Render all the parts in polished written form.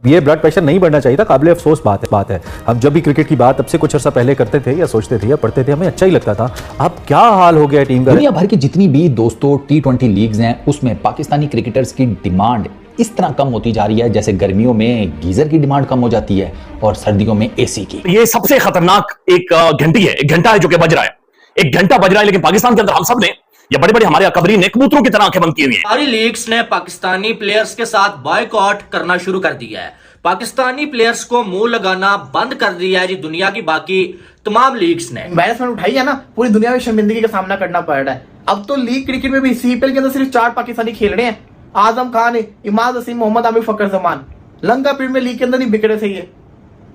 ये blood pressure नहीं बढ़ना चाहिए था, काबिल अफसोस बात है। हम जब भी क्रिकेट की बात अब से कुछ अर्सा पहले करते थे या सोचते थे या पढ़ते थे, हमें अच्छा ही लगता था। अब क्या हाल हो गया टीम का। दुनिया भर की जितनी भी दोस्तों T20 लीग्स हैं उसमें पाकिस्तानी क्रिकेटर्स की डिमांड इस तरह कम होती जा रही है जैसे गर्मियों में गीजर की डिमांड कम हो जाती है और सर्दियों में एसी की। ये सबसे खतरनाक एक घंटी है, एक घंटा है जो कि बज रहा है, एक घंटा बज रहा है। लेकिन पाकिस्तान के अंदर हम सब ने, ये बड़े बड़े हमारे अकबरी ने कबूतरों की तरह आंखें बंद की हुई हैं। सारी लीग्स ने पाकिस्तानी प्लेयर्स के साथ बॉयकॉट करना शुरू कर दिया है। पाकिस्तानी प्लेयर्स को मुंह लगाना बंद कर दिया है जी दुनिया की बाकी तमाम लीग्स ने। एम्बैरेसमेंट उठाई है ना, पूरी दुनिया में शर्मिंदगी का सामना करना पड़ रहा है। अब तो लीग क्रिकेट में भी CPL के अंदर सिर्फ 4 पाकिस्तानी खेल रहे हैं। आजम खान, इमाद वसीम, मोहम्मद आमिर, फकर जमान। लंका प्रीमियर लीग के अंदर नहीं बिगड़े थे ये।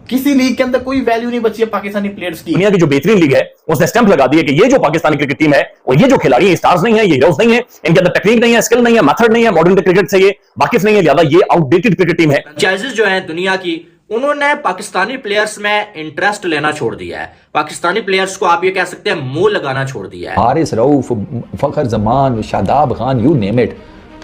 किसी लीग के अंदर कोई वैल्यू नहीं बची है पाकिस्तानी प्लेयर्स की। दुनिया की जो बेहतरीन लीग है उसने स्टैंप लगा दिया कि ये जो पाकिस्तानी क्रिकेट टीम है और ये जो खिलाड़ी है, स्टार्स नहीं है, ये हीरोज नहीं है, इनके अंदर टेक्निक नहीं है, स्किल नहीं है, मेथड नहीं है, मॉडर्न क्रिकेट से ये वाकिफ नहीं है, ज्यादा ये आउटडेटेड क्रिकेट टीम है। फ्रेंचाइजीज जो है दुनिया की, उन्होंने पाकिस्तानी प्लेयर्स में इंटरेस्ट लेना छोड़ दिया है। पाकिस्तानी प्लेयर्स को आप ये कह सकते हैं मुंह लगाना छोड़ दिया है। Haris Rauf, Fakhar Zaman, Shadab Khan, you name it,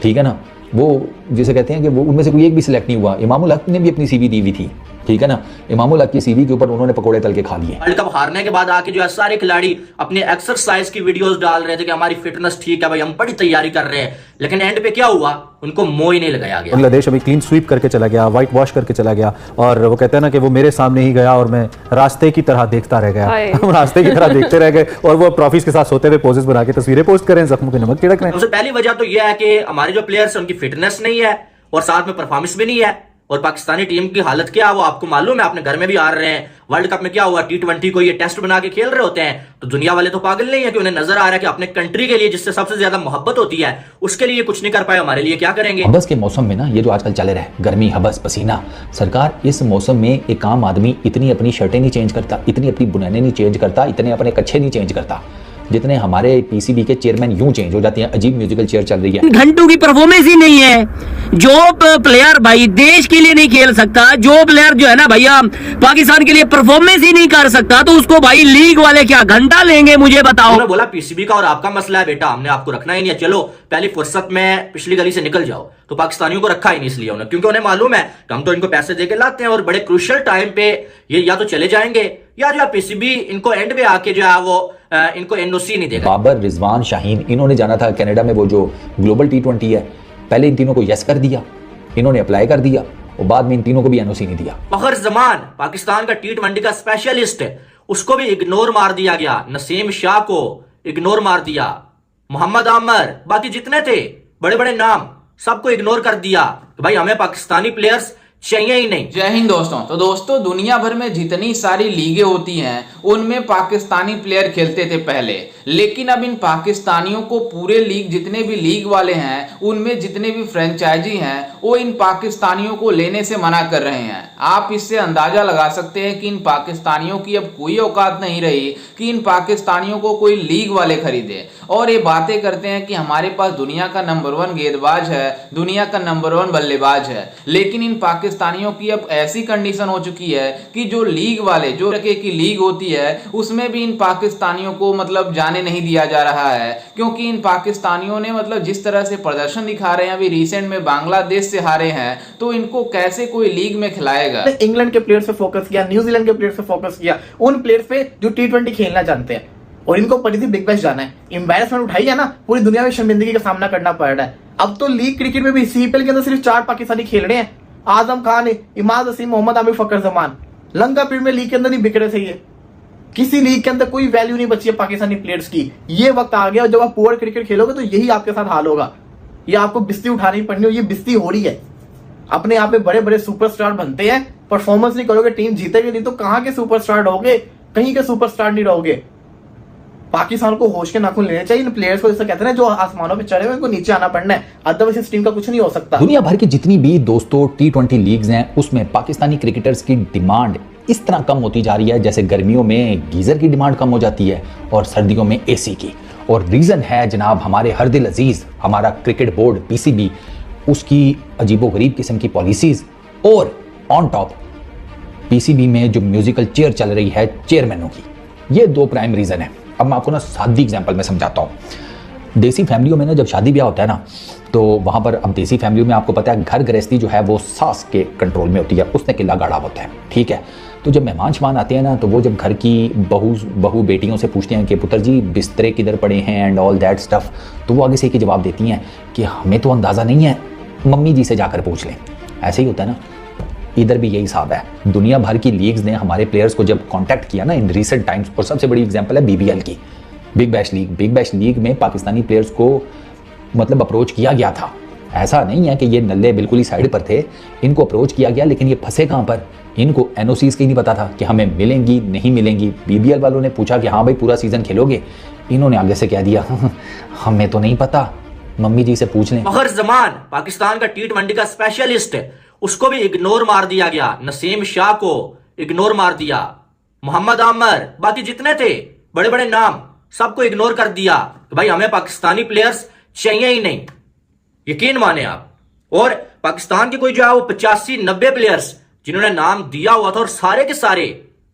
ठीक है ना। वो जिसे कहते हैं कि वो उनमें से कोई एक भी सिलेक्ट नहीं हुआ। इमामुल हक ने भी अपनी CV दी हुई थी, ठीक है ना। इमामुल हक की CV के ऊपर उन्होंने पकोड़े तल के खा लिए। वर्ल्ड कप हारने के बाद आके जो है सारे खिलाड़ी अपने एक्सरसाइज की वीडियोस डाल रहे थे कि हमारी फिटनेस ठीक है भाई, हम बड़ी तैयारी कर रहे हैं। लेकिन एंड पे क्या हुआ, उनको मोह ही नहीं लगाया गया। बांग्लादेश अभी क्लीन स्वीप करके चला गया, व्हाइट वॉश करके चला गया, और वो कहते हैं ना कि वो मेरे सामने ही गया और मैं रास्ते की तरह देखता रह गया। हम रास्ते की तरह देखते रह गए और वो ट्रॉफीज के साथ सोते हुए पोजेस बना के तस्वीरें पोस्ट करें, जख्मों के नमक छिड़क रहे हैं। सबसे पहली वजह तो यह है कि हमारे जो प्लेयर्स हैं उनकी फिटनेस नहीं है और साथ में परफॉर्मेंस भी नहीं है। और पाकिस्तानी टीम की हालत क्या है वो आपको मालूम है, अपने घर में भी आ रहे हैं। वर्ल्ड कप में क्या हुआ, T20 को ये टेस्ट बना के खेल रहे होते हैं, तो दुनिया वाले तो पागल नहीं है कि उन्हें नजर आ रहा है कि अपने कंट्री के लिए जिससे सबसे ज्यादा मोहब्बत होती है उसके लिए कुछ नहीं कर पाए, हमारे लिए क्या करेंगे। हबस के मौसम में ना, ये जो आजकल चले रहे गर्मी, हबस, पसीना, सरकार इस मौसम में एक आम आदमी इतनी अपनी शर्टें नहीं चेंज करता, इतनी अपनी बुनैनें नहीं चेंज करता, इतने अपने कच्छे नहीं चेंज करता जितने हमारे PCB के चेयरमैन यूं चेंज हो जाते हैं। अजीब म्यूजिकल चेयर चल रही है। घंटों की परफॉर्मेंस ही नहीं है। जो प्लेयर भाई देश के लिए नहीं खेल सकता, जो प्लेयर जो है ना भैया पाकिस्तान के लिए परफॉर्मेंस ही नहीं कर सकता, तो उसको भाई लीग वाले क्या घंटा लेंगे, मुझे बताओ। उन्होंने बोला PCB का और आपका मसला है बेटा, हमने आपको रखना ही नहीं है, चलो पहली फुर्सत में पिछली गली से निकल जाओ। तो पाकिस्तानियों को रखा ही नहीं इसलिए उन्हें, क्योंकि उन्हें मालूम है कि हम तो इनको पैसे देके लाते हैं और बड़े क्रूशियल टाइम पे ये या तो चले जाएंगे या जो PCB इनको एंड पे आके जो है वो इनको NOC नहीं देगा। बाबर, रिजवान, शाहीन, इन्होंने जाना था कनाडा में, वो जो ग्लोबल T20 है। पहले इन तीनों को यस कर दिया, इन्होंने अप्लाई कर दिया और बाद में इन तीनों को भी NOC नहीं दिया। फखर जमान पाकिस्तान का T20 का स्पेशलिस्ट है, उसको भी इग्नोर मार दिया गया। नसीम शाह को इग्नोर मार दिया। मोहम्मद आमिर, बाकी जितने थे बड़े बड़े नाम, सबको इग्नोर कर दिया कि भाई हमें पाकिस्तानी प्लेयर्स चाहिए ही नहीं। जय हिंद दोस्तों। तो दोस्तों दुनिया भर में जितनी सारी लीगें होती हैं उनमें पाकिस्तानी प्लेयर खेलते थे पहले, लेकिन अब इन पाकिस्तानियों को पूरे लीग, जितने भी लीग वाले हैं उनमें जितने भी फ्रेंचाइजी हैं वो इन पाकिस्तानियों को लेने से मना कर रहे हैं। आप इससे अंदाजा लगा सकते हैं कि इन पाकिस्तानियों की अब कोई औकात नहीं रही कि इन पाकिस्तानियों को कोई लीग वाले खरीदे। और ये बातें करते हैं कि हमारे पास दुनिया का नंबर 1 गेंदबाज है, दुनिया का नंबर 1 बल्लेबाज है, लेकिन इन पाकिस्तानियों की अब ऐसी कंडीशन हो चुकी है कि जो लीग वाले, जो रखे की लीग होती है उसमें भी इन पाकिस्तानियों को मतलब जाने नहीं दिया जा रहा है, क्योंकि इन पाकिस्तानियों ने मतलब जिस तरह से प्रदर्शन दिखा रहे हैं, अभी रिसेंट में बांग्लादेश से हारे हैं, तो इनको कैसे कोई लीग में खिलाएगा। इंग्लैंड के प्लेयर्स पे फोकस किया, न्यूजीलैंड के प्लेयर्स पे फोकस किया, उन प्लेयर्स पे जो T20 खेलना जानते हैं और इनको पड़ी थी बिग बैश जाना है। एम्बैरेसमेंट उठाई है ना, पूरी दुनिया में शर्मिंदगी का सामना करना पड़ रहा है। अब तो लीग क्रिकेट में भी CPL के अंदर सिर्फ 4 पाकिस्तानी खेल रहे हैं। आजम खान, इमाद वसीम, मोहम्मद आमिर, फकर जमान। लंका प्रीमियर लीग के अंदर नहीं बिगड़े थे ये। किसी लीग के अंदर कोई वैल्यू नहीं बची है पाकिस्तानी प्लेयर्स की। ये वक्त आ गया, जब आप पुअर क्रिकेट खेलोगे तो यही आपके साथ हाल होगा। ये आपको बिस्ती उठानी पड़नी हो, ये बिस्ती हो रही है। अपने आप में बड़े बड़े सुपरस्टार बनते हैं, परफॉर्मेंस नहीं करोगे, टीम जीतेगी नहीं, तो कहां के सुपरस्टार रहोगे, कहीं के सुपरस्टार नहीं रहोगे। पाकिस्तान को होश के नाखून लेने चाहिए इन प्लेयर्स को, जैसे कहते हैं जो आसमानों पे चढ़े हुए उनको नीचे आना पड़ना है, अदरवाइज इस टीम का कुछ नहीं हो सकता। दुनिया भर की जितनी भी दोस्तों T20 लीग्स हैं उसमें पाकिस्तानी क्रिकेटर्स की डिमांड इस तरह कम होती जा रही है जैसे गर्मियों में गीजर की डिमांड कम हो जाती है और सर्दियों में AC की। और रीजन है जनाब हमारे हर दिल अजीज, हमारा क्रिकेट बोर्ड PCB, उसकी अजीबोगरीब किस्म की पॉलिसीज, और ऑन टॉप PCB में जो म्यूजिकल चेयर चल रही है चेयरमैनों की। ये 2 प्राइम रीजन है। अब मैं आपको ना सादी एग्जांपल में समझाता हूँ। देसी फैमिलियों में ना जब शादी ब्याह होता है ना, तो वहाँ पर अब देसी फैमिलियों में आपको पता है घर गृहस्थी जो है वो सास के कंट्रोल में होती है, उसने किला गाड़ा होता है, ठीक है। तो जब मेहमान आते हैं ना, तो वो जब घर की बहू बेटियों से पूछते हैं कि पुत्र जी बिस्तरे किधर पड़े हैं एंड ऑल दैट स्टफ, तो वो आगे से एक ही जवाब देती हैं कि हमें तो अंदाज़ा नहीं है, मम्मी जी से जाकर पूछ लें। ऐसे ही होता है ना, इधर भी यही हिसाब है। दुनिया भर की लीग्स ने हमारे प्लेयर्स को जब कांटेक्ट किया ना इन रीसेंट टाइम्स, और सबसे बड़ी एग्जांपल है BBL की, बिग बैश लीग में पाकिस्तानी प्लेयर्स को मतलब अप्रोच किया गया था। ऐसा नहीं है कि ये नल्ले बिल्कुल ही साइड पर थे, इनको अप्रोच किया गया, लेकिन ये फंसे कहाँ पर, इनको NOCs की नहीं पता था कि हमें मिलेंगी नहीं मिलेंगी। BBL वालों ने पूछा कि हाँ भाई पूरा सीजन खेलोगे, इन्होंने आगे से कह दिया हमें तो नहीं पता, मम्मी जी से पूछ लें। फखर जमान पाकिस्तान का T20 का स्पेशलिस्ट है, उसको भी इग्नोर मार दिया गया। नसीम शाह को इग्नोर मार दिया, मोहम्मद आमर, बाकी जितने थे बड़े बड़े नाम सबको इग्नोर कर दिया कि भाई हमें पाकिस्तानी प्लेयर्स चाहिए ही नहीं। यकीन माने आप। और पाकिस्तान के कोई जो है वो 85-90 प्लेयर्स जिन्होंने नाम दिया हुआ था, और सारे के सारे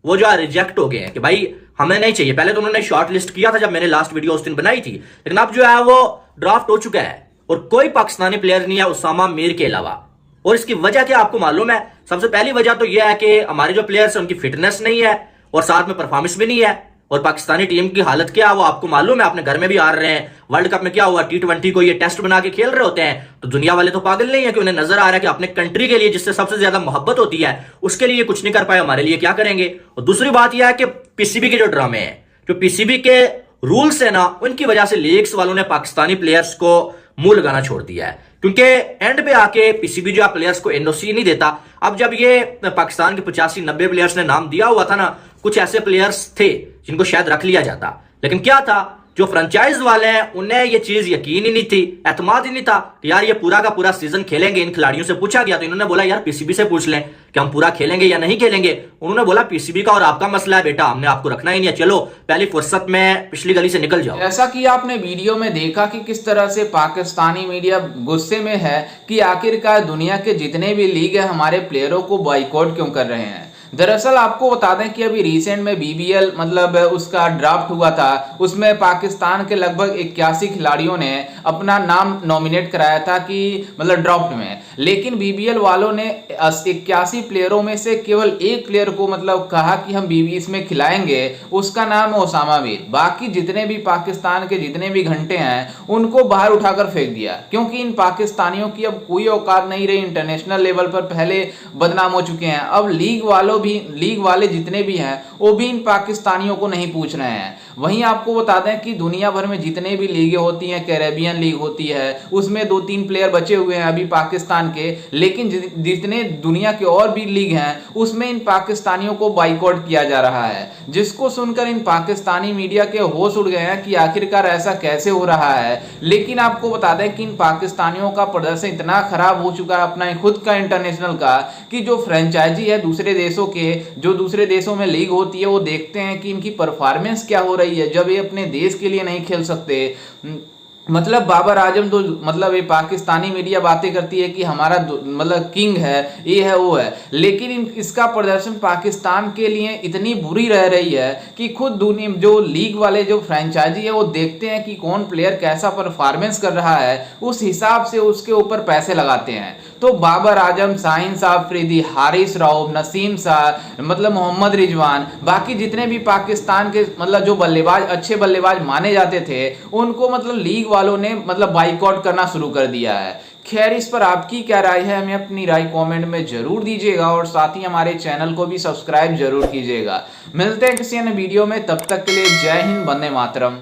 वो जो है रिजेक्ट हो गए हैं कि भाई हमें नहीं चाहिए। पहले तो उन्होंने शॉर्ट लिस्ट किया था जब मैंने लास्ट वीडियो उस दिन बनाई थी, लेकिन अब जो है वो ड्राफ्ट हो चुका है और कोई पाकिस्तानी प्लेयर नहीं है उसामा मीर के अलावा। और इसकी वजह क्या आपको मालूम है? सबसे पहली वजह तो यह है कि हमारे जो प्लेयर्स हैं उनकी फिटनेस नहीं है और साथ में परफॉर्मेंस भी नहीं है। और पाकिस्तानी टीम की हालत क्या है वो आपको मालूम है, अपने घर में भी आ रहे हैं। वर्ल्ड कप में क्या हुआ, T20 को ये टेस्ट बना के खेल रहे होते हैं, तो दुनिया वाले तो पागल नहीं है कि उन्हें नजर आ रहा है कि अपने कंट्री के लिए जिससे सबसे ज्यादा मोहब्बत होती है उसके लिए कुछ नहीं कर पाए, हमारे लिए क्या करेंगे। और दूसरी बात यह है कि PCB के जो ड्रामे हैं, जो PCB के रूल्स है ना, उनकी वजह से लीग्स वालों ने पाकिस्तानी प्लेयर्स को मुंह लगाना छोड़ दिया है, क्योंकि एंड पे आके PCB जो प्लेयर्स को NOC नहीं देता। अब जब ये पाकिस्तान के 85-90 प्लेयर्स ने नाम दिया हुआ था ना, कुछ ऐसे प्लेयर्स थे जिनको शायद रख लिया जाता, लेकिन क्या था, जो फ्रेंचाइज वाले हैं उन्हें ये चीज यकीन ही नहीं थी, एतमाद ही नहीं था कि यार ये पूरा का पूरा सीजन खेलेंगे। इन खिलाड़ियों से पूछा गया तो इन्होंने बोला यार PCB से पूछ लें कि हम पूरा खेलेंगे या नहीं खेलेंगे। उन्होंने बोला PCB का और आपका मसला है बेटा, हमने आपको रखना ही नहीं है, चलो पहली फुर्सत में पिछली गली से निकल जाओ। जैसा कि आपने वीडियो में देखा कि किस तरह से पाकिस्तानी मीडिया गुस्से में है कि आखिरकार दुनिया के जितने भी लीग है हमारे प्लेयरों को बॉयकॉट क्यों कर रहे हैं। दरअसल आपको बता दें कि अभी रिसेंट में BBL मतलब उसका ड्राफ्ट हुआ था, उसमें पाकिस्तान के लगभग 81 खिलाड़ियों ने अपना नाम नॉमिनेट कराया था कि मतलब ड्राफ्ट में, लेकिन BBL वालों ने 81 प्लेयरों में से केवल एक प्लेयर को मतलब कहा कि हम इसमें खिलाएंगे, उसका नाम है उसामा मीर। बाकी जितने भी पाकिस्तान के जितने भी घंटे हैं उनको बाहर उठाकर फेंक दिया, क्योंकि इन पाकिस्तानियों की अब कोई औकात नहीं रही। इंटरनेशनल लेवल पर पहले बदनाम हो चुके हैं, अब लीग वाले जितने भी हैं वो भी इन पाकिस्तानियों को नहीं पूछ रहे हैं। वहीं आपको बता दें कि दुनिया भर में जितने भी लीगें होती हैं, कैरेबियन लीग होती है, उसमें 2-3 प्लेयर बचे हुए हैं अभी पाकिस्तान के, लेकिन जितने दुनिया के और भी लीग हैं उसमें इन पाकिस्तानियों को बाइकआउट किया जा रहा है, जिसको सुनकर इन पाकिस्तानी मीडिया के होश उड़ गए हैं कि आखिरकार ऐसा कैसे हो रहा है। लेकिन आपको बता दें कि इन पाकिस्तानियों का प्रदर्शन इतना खराब हो चुका है अपना खुद का इंटरनेशनल का, कि जो फ्रेंचाइजी है दूसरे देशों के, जो दूसरे देशों में लीग होती है, वो देखते हैं कि इनकी परफॉर्मेंस क्या हो रही है जब ये अपने देश के लिए नहीं खेल सकते। मतलब बाबर आजम तो मतलब ये पाकिस्तानी मीडिया बातें करती है कि हमारा मतलब किंग है, ये है वो है, लेकिन इसका प्रदर्शन पाकिस्तान के लिए इतनी बुरी रह रही है कि खुद दुनिया जो लीग वाले जो फ्रेंचाइजी है वो देखते हैं कि कौन प्लेयर कैसा परफॉर्मेंस कर रहा है, उस हिसाब से उसके ऊपर पैसे लगाते हैं। तो बाबर आजम, शाहीन अफरीदी, हारिस रऊफ, नसीम शाह, मतलब मोहम्मद रिजवान, बाकी जितने भी पाकिस्तान के मतलब जो बल्लेबाज अच्छे बल्लेबाज माने जाते थे उनको मतलब लीग वालों ने मतलब बाइकआउट करना शुरू कर दिया है। खैर, इस पर आपकी क्या राय है, हमें अपनी राय कमेंट में जरूर दीजिएगा और साथ ही हमारे चैनल को भी सब्सक्राइब जरूर कीजिएगा। मिलते हैं किसी अन्य वीडियो में, तब तक के लिए जय हिंद, वंदे मातरम।